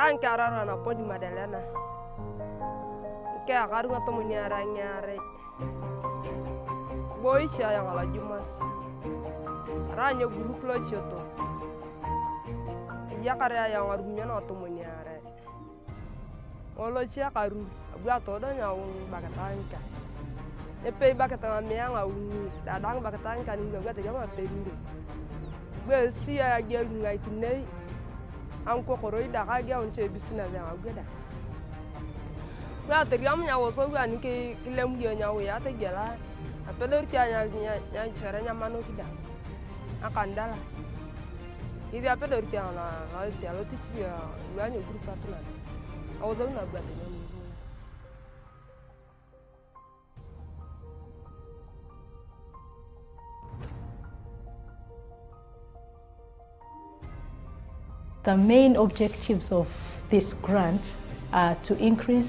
Ran karara na podi Madalena. Ke akaru atomuni aranyare. Boisha yang ala Jumas. Ranyo group lo choto. Ya kare yang arumnya na atomuni are. Olo chia karu, abu atodo nyawung bakatanka. Epe bakatanga mianga uni, dadang bakatanka ni ngaga tegama pemire. Be sia ya ngai kinai. Anko koroi daga ga onche bisina ya agada. Ba tegam nyawo ko ga ni ke kilem dio nyawo ya te gela. Apelor kya nya chara nya mano kida. Akandala. Idi apelor kya na ya lo tisi ya wanyo group atuna. Awodo na bade nyamu. The main objectives of this grant are to increase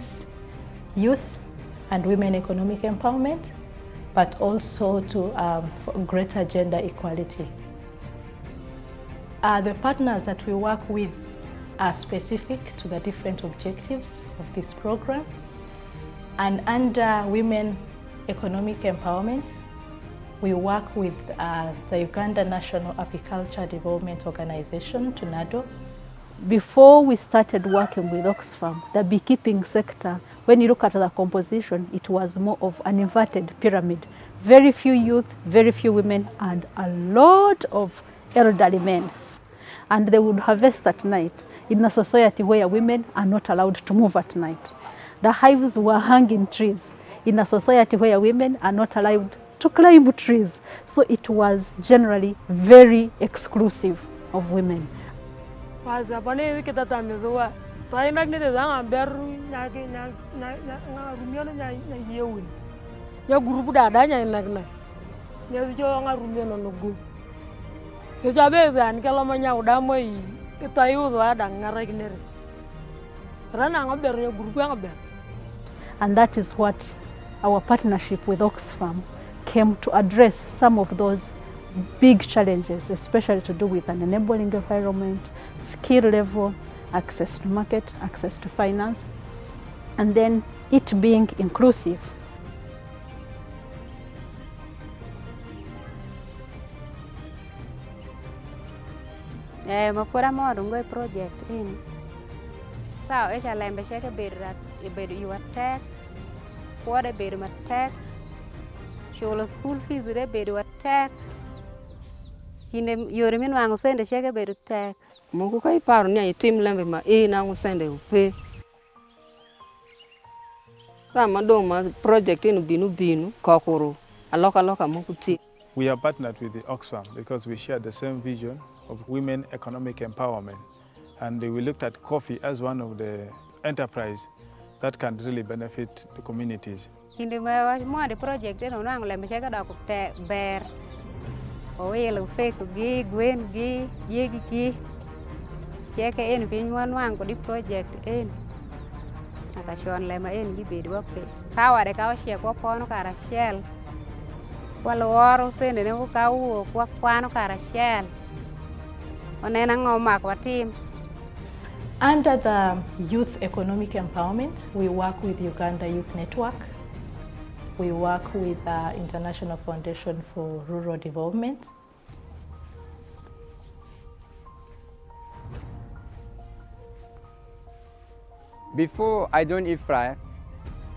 youth and women economic empowerment, but also to for greater gender equality. The partners that we work with are specific to the different objectives of this program. And under women economic empowerment, we work with the Uganda National Apiculture Development Organization, TUNADO. Before we started working with Oxfam, the beekeeping sector, when you look at the composition, it was more of an inverted pyramid. Very few youth, very few women, and a lot of elderly men. And they would harvest at night in a society where women are not allowed to move at night. The hives were hanging trees in a society where women are not allowed to climb trees. So it was generally very exclusive of women. And that is what our partnership with Oxfam came to address, some of those big challenges, especially to do with an enabling environment, skill level, access to market, access to finance, and then it being inclusive. Mapura modungo project in. Sao echa lembe sheke berat ibedu you attack. What a bedu attack. Show school fees de bedu attack. Kinde yorimin wangu sende sheke bedu attack. Mungu kai paru ni team lembe ma na ngusende upe. Sama doma project inu binu kokoro. Aloka mungu ti. We are partnered with the Oxfam because we share the same vision of women economic empowerment. And we looked at coffee as one of the enterprise that can really benefit the communities. Kinde mo the project eno nang lembe sheke da ku te bear. Owelo fake gi gwen gi yegi gi. Sheke en pinwan wang ko di project en. Akashon lema en gi bedu wape. Kawade kawo sheke ko pono kara shell. Waloro sende ne ukawo kwa kwano kara shell. Onena ngoma kwa team. Under the youth economic empowerment, we work with Uganda Youth Network. We work with the International Foundation for Rural Development. Before I joined IFRA,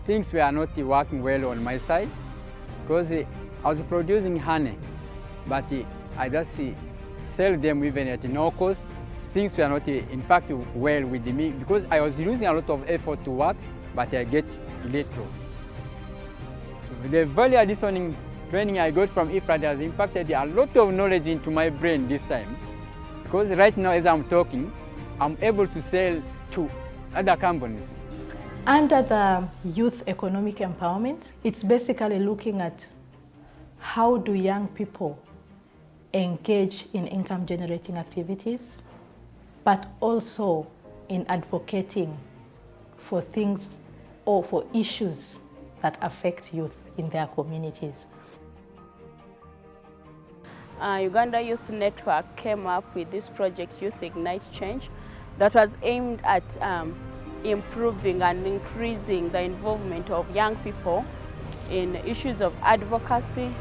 things were not working well on my side because I was producing honey, but I just sell them even at no cost. Things were not, in fact, well with me because I was using a lot of effort to work, but I get little. The value addition training I got from IFRA has impacted a lot of knowledge into my brain this time. Because right now, as I'm talking, I'm able to sell to other companies. Under the youth economic empowerment, it's basically looking at how do young people engage in income generating activities, but also in advocating for things or for issues that affect youth in their communities. Uganda Youth Network came up with this project, Youth Ignite Change, that was aimed at improving and increasing the involvement of young people in issues of advocacy.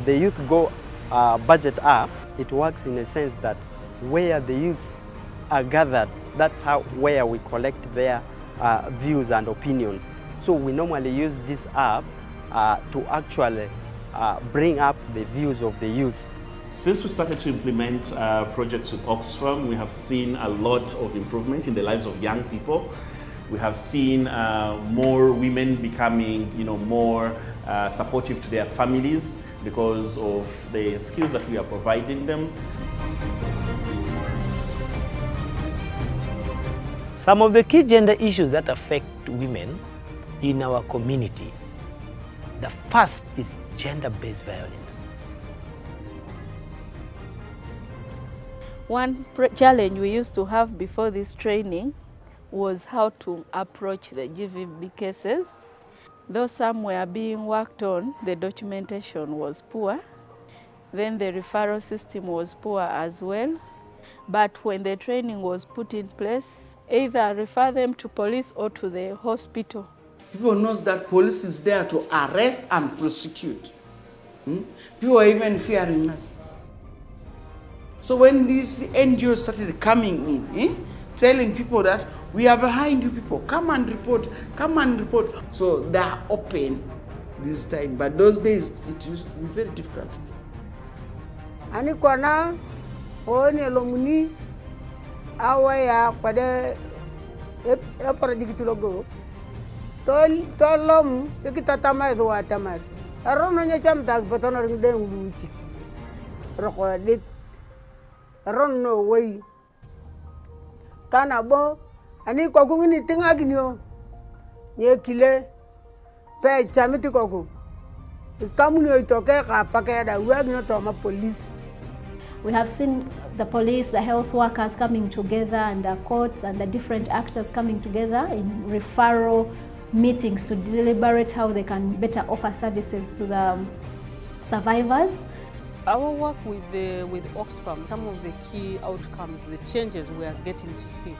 The Youth Go budget app, it works in a sense that where the youth are gathered, that's where we collect their views and opinions. So we normally use this app to actually bring up the views of the youth. Since we started to implement projects with Oxfam, we have seen a lot of improvement in the lives of young people. We have seen more women becoming, more supportive to their families because of the skills that we are providing them. Some of the key gender issues that affect women in our community. The first is gender-based violence. One challenge we used to have before this training was how to approach the GVB cases. Though some were being worked on, the documentation was poor. Then the referral system was poor as well. But when the training was put in place, either refer them to police or to the hospital. People know that police is there to arrest and prosecute. People are even fearing us. So when these NGOs started coming in, telling people that we are behind you people, come and report. So they are open this time, but those days it used to be very difficult. Ani kwana oni lomuni awaya pada project logo tolom kita tamai do atamar arono nya cham tag patono ngde nguluchi roko dit arono way kana bo ani koku ni tinga ginyo ye kile pe chamiti koku kamunyo itoke ka pakeda wagno to ma police. We have seen the police, the health workers coming together, and the courts and the different actors coming together in referral meetings to deliberate how they can better offer services to the survivors. Our work with Oxfam, some of the key outcomes, the changes we are getting to see,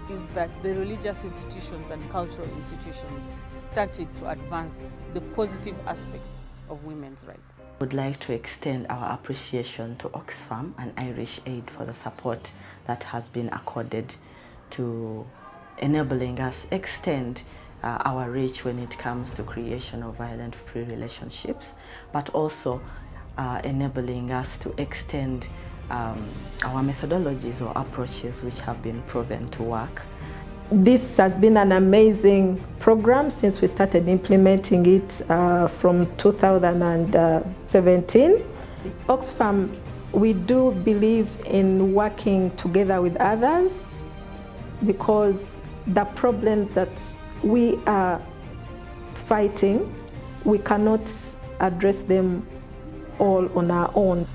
is that the religious institutions and cultural institutions started to advance the positive aspects of women's rights. I would like to extend our appreciation to Oxfam and Irish Aid for the support that has been accorded to enabling us extend our reach when it comes to creation of violent-free relationships, but also enabling us to extend our methodologies or approaches which have been proven to work. This has been an amazing program since we started implementing it from 2017. Oxfam, we do believe in working together with others because the problems that we are fighting, we cannot address them all on our own.